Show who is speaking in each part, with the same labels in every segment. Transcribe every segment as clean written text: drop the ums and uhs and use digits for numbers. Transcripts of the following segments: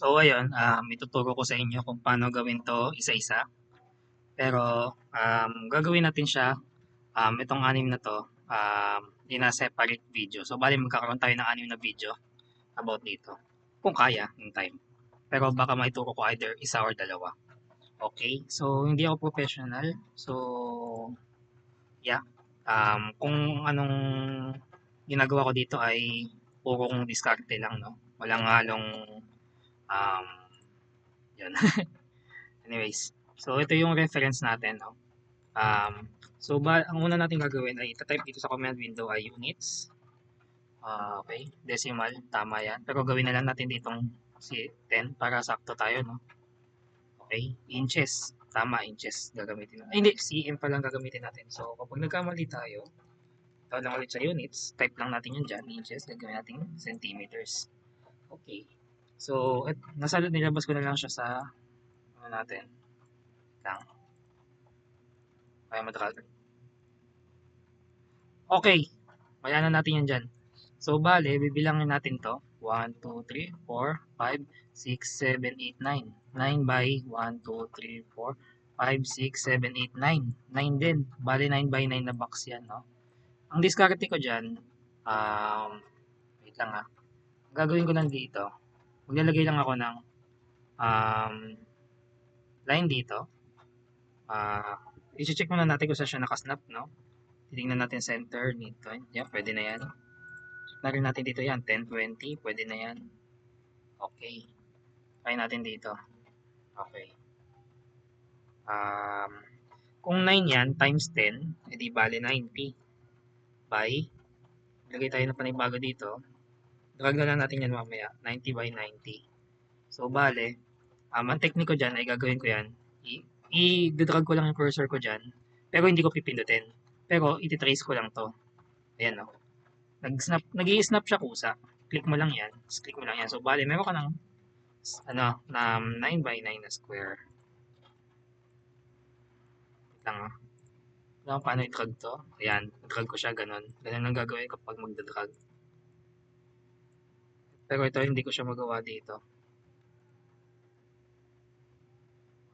Speaker 1: So ayun, ituturo ko sa inyo kung paano gawin 'to isa-isa. Pero, gagawin natin siya, itong 6 na 'to, in a separate video. So bale magkakaroon tayo ng 6 na video about dito, kung kaya yung time. Pero baka maituro ko either isa or dalawa. Okay, so hindi ako professional. So yeah, kung anong ginagawa ko dito ay purong diskarte lang 'no, walang halong, um, 'yun. Anyways, so ito yung reference natin 'no. Ang una nating gagawin ay ita-type dito sa command window ay units. Okay, decimal, tama 'yan. Pero gawin na lang natin ditong si 10 para sakto tayo 'no. Okay, inches, tama inches gagamitin ay hindi, cm pa lang gagamitin natin. So kapag nagkamali tayo, ito lang ulit sa units, type lang natin 'yan diyan, inches, gagawin natin centimeters. Okay. So nilabas ko na lang siya sa ano natin lang, kaya madrag. Okay, kaya na natin yan dyan. So, bale, bibilangin natin to. 1, 2, 3, 4, 5, 6, 7, 8, 9. 9 by 1, 2, 3, 4, 5, 6, 7, 8, 9. 9 din. Bale, 9 by 9 na box yan, no? Ang diskarte ko dyan, wait lang ha. Gagawin ko lang dito. Maglalagay lang ako ng um, line dito. I-check muna natin kung saan siya nakasnap, no? Titingnan natin center dito. Yan, pwede na yan. Na rin natin dito yan, 1020, pwede na yan. Okay. Try natin dito. Okay. Um, kung 9 yan, times 10, edi bale 90 by, lagay tayo ng panibago dito. Drag na lang natin yan mamaya, 90 by 90. So, bale, ang technique ko dyan ay gagawin ko yan, i-drag ko lang yung cursor ko dyan, pero hindi ko pipindutin. Pero, ititrace ko lang to. Ayan o. Nag-i-snap siya kusa. Click mo lang yan. Click mo lang yan. So, bale, meron ka ng na 9 by 9 na square. Lang, paano i-drag to? Ayan, drag ko siya, ganun. Ganun ang gagawin kapag magdadrag. Pero ito, hindi ko siya magawa dito.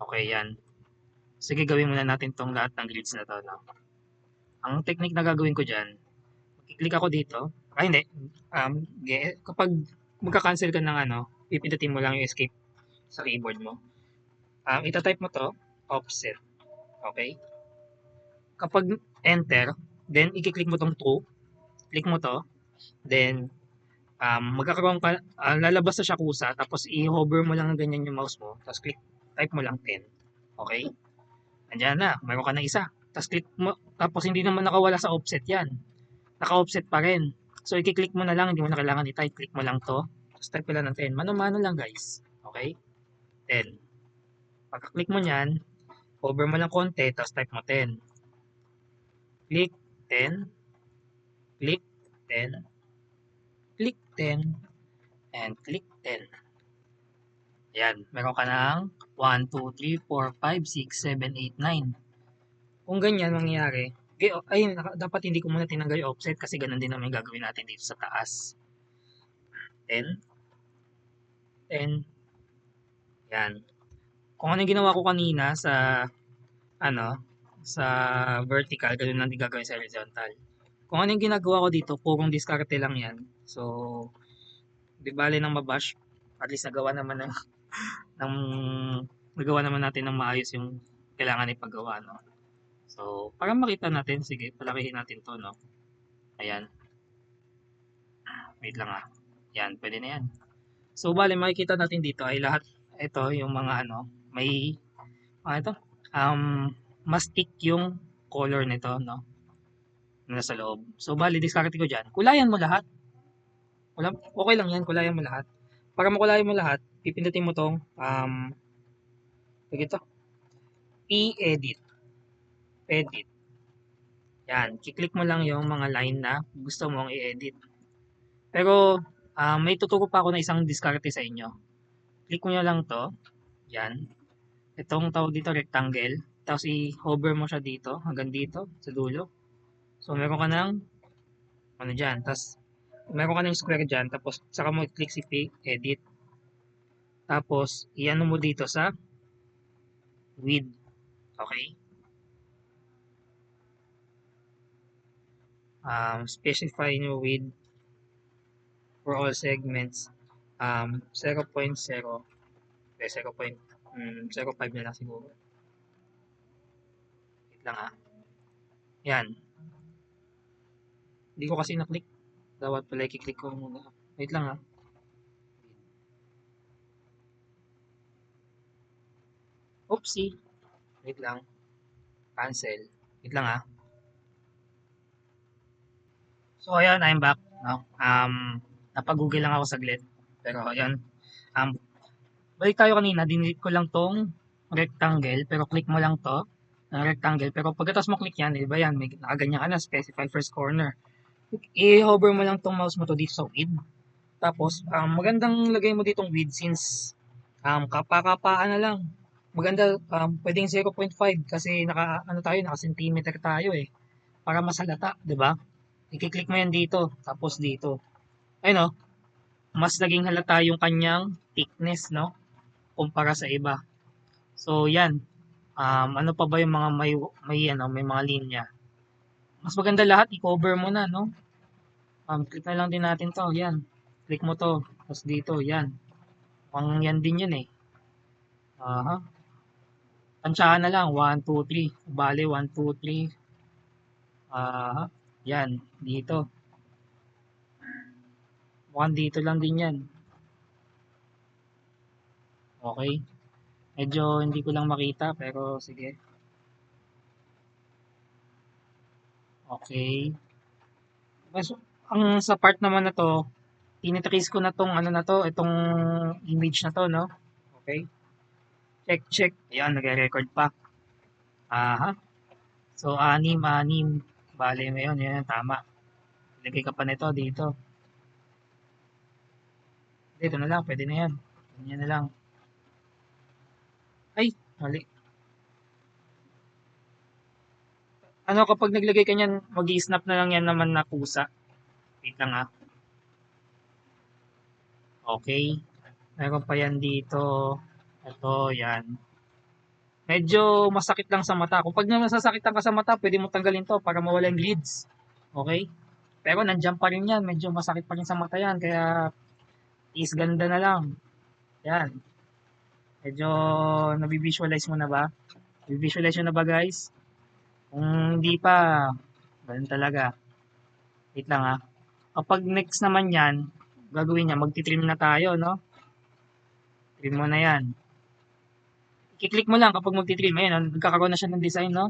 Speaker 1: Okay, yan. Sige, gawin muna natin tong lahat ng grids na to. No? Ang technique na gagawin ko dyan, click ako dito. Hindi. Kapag magka-cancel ka ng pipindutin mo lang yung escape sa keyboard mo. Ita-type mo to, offset. Okay? Kapag enter, then i-click mo tong true. Click mo to. Then, magkakaroon ka, lalabas na siya kusa, tapos i-hover mo lang ganyan yung mouse mo, tapos type mo lang 10. Okay? Andiyan na, mayroon ka na isa. Tapos click mo, tapos hindi naman nakawala sa offset yan. Naka-offset pa rin. So, i-click mo na lang, hindi mo na kailangan i-type. Click mo lang to. Tapos type lang ng 10. Mano-mano lang guys. Okay? 10. Pagka-click mo nyan, hover mo lang konti, tapos type mo 10. Click 10. Click 10. Click 10. And click 10. Ayan, meron ka ng 1, 2, 3, 4, 5, 6, 7, 8, 9. Kung ganyan mangyayari, ay, dapat hindi ko muna tinanggal yung offset kasi ganun din naman yung gagawin natin dito sa taas. 10. 10. Yan. Kung ano yung ginawa ko kanina sa vertical, ganun lang din gagawin sa horizontal. Kung ano yung ginagawa ko dito, purong diskarte lang yan. So, di bale nang mabash, at least ng, nagawa naman natin ng maayos yung kailangan ipagawa, no? So, para makita natin, sige, palakihin natin to, no? Ayan. Wait lang Yan, pwede na yan. So, bale, makikita natin dito ay lahat, ito, yung mga may, ito, mas thick yung color nito, no? Nasa loob. So, bale, discarte ko dyan. Kulayan mo lahat. Okay lang yan, kulayan mo lahat. Para makulayan mo lahat, pipindutin mo tong, ito, i-edit. Edit. Yan, kiklik mo lang yung mga line na gusto mong i-edit. Pero, may tuturo pa ako na isang diskarte sa inyo. Click mo nyo lang to. Yan. Itong tawag dito, rectangle. Tapos i-hover mo siya dito, hanggang dito, sa dulo. So, meron ka ng, dyan. Tapos, meron ka ng square dyan. Tapos, saka mo i-click si edit. Tapos, i-ano mo dito sa width. Okay? Specify nyo width for all segments. 0.0. 0.05 na lang siguro. Wait lang ah. Yan. Hindi ko kasi na-click. Dapat pala i-click ko muna. Wait lang ah. Oopsie. Wait lang. Cancel. Wait lang ah. So ayan, I'm back. No? Napag-google lang ako saglit. Pero ayan. Um, Balik tayo kanina. Dinelete ko lang tong rectangle. Pero click mo lang to. Ng rectangle. Pero pagkatapos mo click yan, di ba yan? May nakaganyan ka na. Specify first corner. I-hover mo lang tong mouse mo to dito sa width. Tapos, magandang lagay mo ditong width since kapa-kapaan na lang. Maganda, pwedeng 0.5 kasi naka centimeter tayo eh. Para mas halata, 'di ba? I-click mo yan dito, tapos dito. Ayun oh, mas naging halata yung kanyang thickness, no? Kumpara sa iba. So, yan. Ano pa ba yung mga may mga linya? Mas maganda lahat, i-cover mo na, no? Click na lang din natin to, yan. Click mo to, tapos dito, yan. Yan din yan eh. Aha. Tansyahan na lang, 1, 2, 3. Bale, 1, 2, 3. Aha. Yan, dito. Mukhang dito lang din yan. Okay. Medyo hindi ko lang makita, pero sige. Okay. Mas, ang sa part naman na to, tinitrace ko na tong ano na to, itong image na to, no? Okay. Check, check. Ayan, nagre-record pa. Aha. So, anim, anim. Bale, ngayon, yan, tama. Ilagay ka pa nito dito. Dito na lang, pwede na yan. Ganyan na lang. Ay, mali. Ano kapag naglagay ka niyan, mag-i-snap na lang yan naman na pusa. Wait lang ah. Okay. Meron pa yan dito. Ito, yan. Medyo masakit lang sa mata. Kung pag nasasakitan ka sa mata, pwede mo tanggalin to para mawala yung leads. Okay? Pero nandiyan pa rin yan. Medyo masakit pa rin sa mata yan. Kaya, is ganda na lang. Yan. Medyo nabivisualize mo na ba? Nabivisualize mo na ba guys? Kung hindi pa, ganun talaga. Wait lang ah. Kapag next naman yan, gagawin niya, magti-trim na tayo, no? Trim mo na yan. I-click mo lang kapag magti-trim. Ayan, nagkakaroon na siya ng design, no?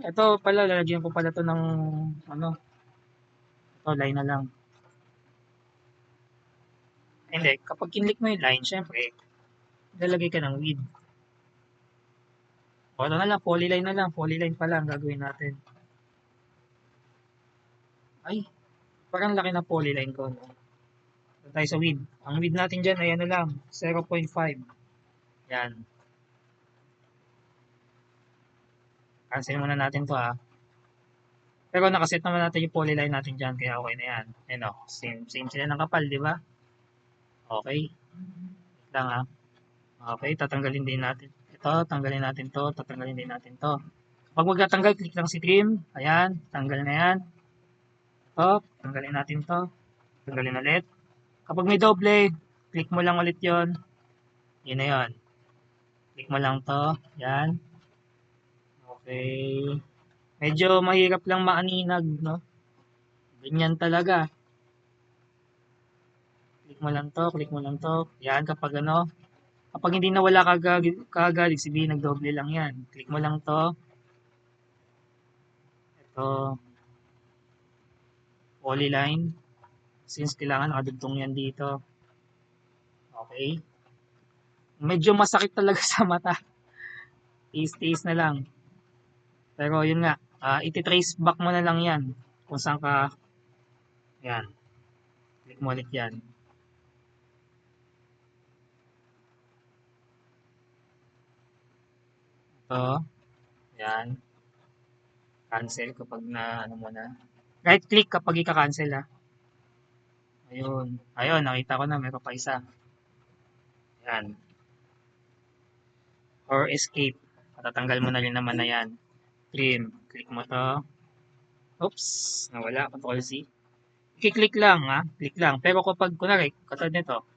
Speaker 1: Ito pala, lalagyan ko pala to ng, ano, ito, line na lang. Hindi, kapag kinlik mo yung line, syempre, lalagay ka ng width. O, ito na lang, polyline na lang. Polyline pa lang gagawin natin. Ay, parang laki na polyline ko, no? Ito tayo sa width. Ang width natin dyan ay ano lang, 0.5. Yan. Cancel muna natin to ah. Pero nakaset naman natin yung polyline natin dyan, kaya okay na yan. Ayun o, same sila ng kapal, di ba? Okay. Wait lang ah. Okay, tatanggalin din natin. Ito, tanggalin natin to, tatanggalin din natin to. Pag magtatanggal, click lang si trim. Ayan, tanggal na yan. Ito, tanggalin natin to. Tanggalin ulit. Kapag may doble, click mo lang ulit yon. Yun na yun. Click mo lang to. Yan. Okay. Medyo mahirap lang maaninag, no? Ganyan talaga. Click mo lang to, click mo lang to. Yan, kapag ano, kapag hindi nawala kagad, sabihin nagdoble lang yan. Click mo lang to. Ito, polyline. Since kailangan nakadugtong yan dito. Okay. Medyo masakit talaga sa mata. Tiis-tiis na lang. Pero yun nga, iti-trace back mo na lang yan. Kung saan ka, yan. Click mo ulit yan. Ito, yan. Cancel kapag na, ano mo na. Right click kapag i-cancel ha. Ayun. Ayun, nakita ko na, meron pa isa. Yan. Or escape. Matatanggal mo na rin naman na yan. Trim. Click mo to. Oops. Nawala. Control C. I-click lang ha. Click lang. Pero kapag kunwari, katulad nito,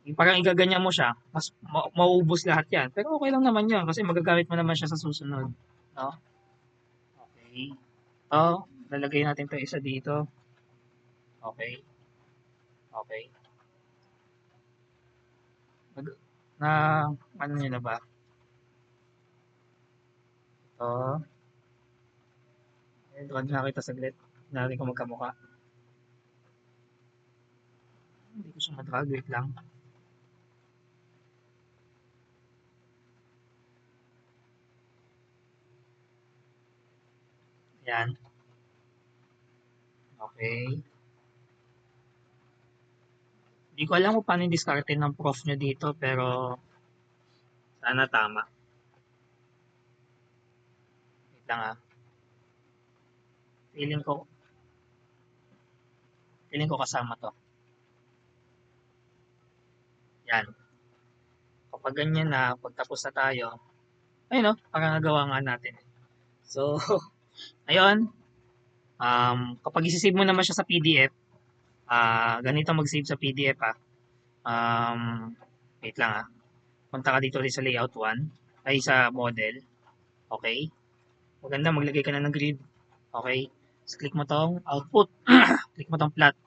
Speaker 1: yung parang igaganyan mo siya, mas mauubos lahat yan. Pero okay lang naman yun kasi magagamit mo naman siya sa susunod. No? Okay. Lalagay natin to isa dito. Okay. Okay. Na, ano nyo na ba? Ito. Huwag nakita saglit. Natin kung magkamukha. Hindi ko siya madrag. Wait lang. Yan. Okay. Hindi ko alam kung paano yung diskarte ng prof nyo dito, pero sana tama. Wait lang ah. Feeling ko kasama to. Yan. Kapag ganyan na, pagtapos na tayo, ayun o, parang nagawa nga natin. So, ayun. Kapag isi-save mo naman siya sa PDF, ganito mag-save sa PDF ah. Wait lang ah. Punta ka dito rin sa layout 1, ay sa model. Okay. Maganda, maglagay ka na ng grid. Okay. So, click mo tong output. Click mo tong plot.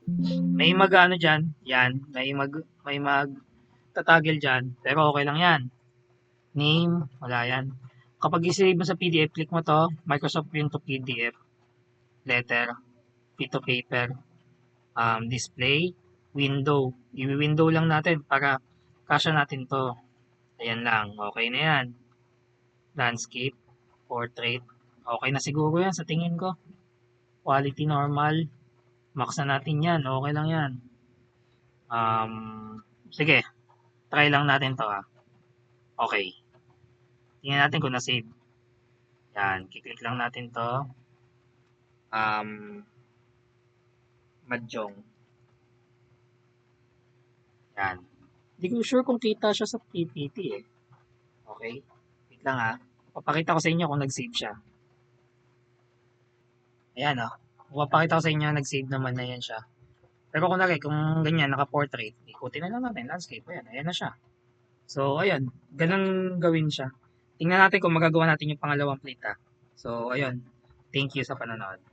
Speaker 1: May mag-ano dyan. Yan. May mag-tatagel dyan. Pero okay lang yan. Name. Wala yan. Kapag i-save mo sa PDF, click mo to. Microsoft Print to PDF. Letter. P to paper. Display. Window. I-window lang natin para kasya natin to. Ayan lang. Okay na yan. Landscape. Portrait. Okay na siguro yan sa tingin ko. Quality normal. Max na natin yan. Okay lang yan. Sige. Try lang natin to ah. Okay. Tingnan natin kung na-save. Yan. Kiklik lang natin to. Mahjong. Yan. Hindi ko sure kung kita siya sa PPT eh. Okay. Wait lang ah. Papakita ko sa inyo kung nag-save siya. Ayan oh. Papakita ko sa inyo nag-save naman na yan siya. Pero kung ganyan, naka-portrait, ikutin na lang natin, landscape, ayan na siya. So, ayun, ganun gawin siya. Tingnan natin kung magagawa natin yung pangalawang plate. So, ayun, thank you sa panonood.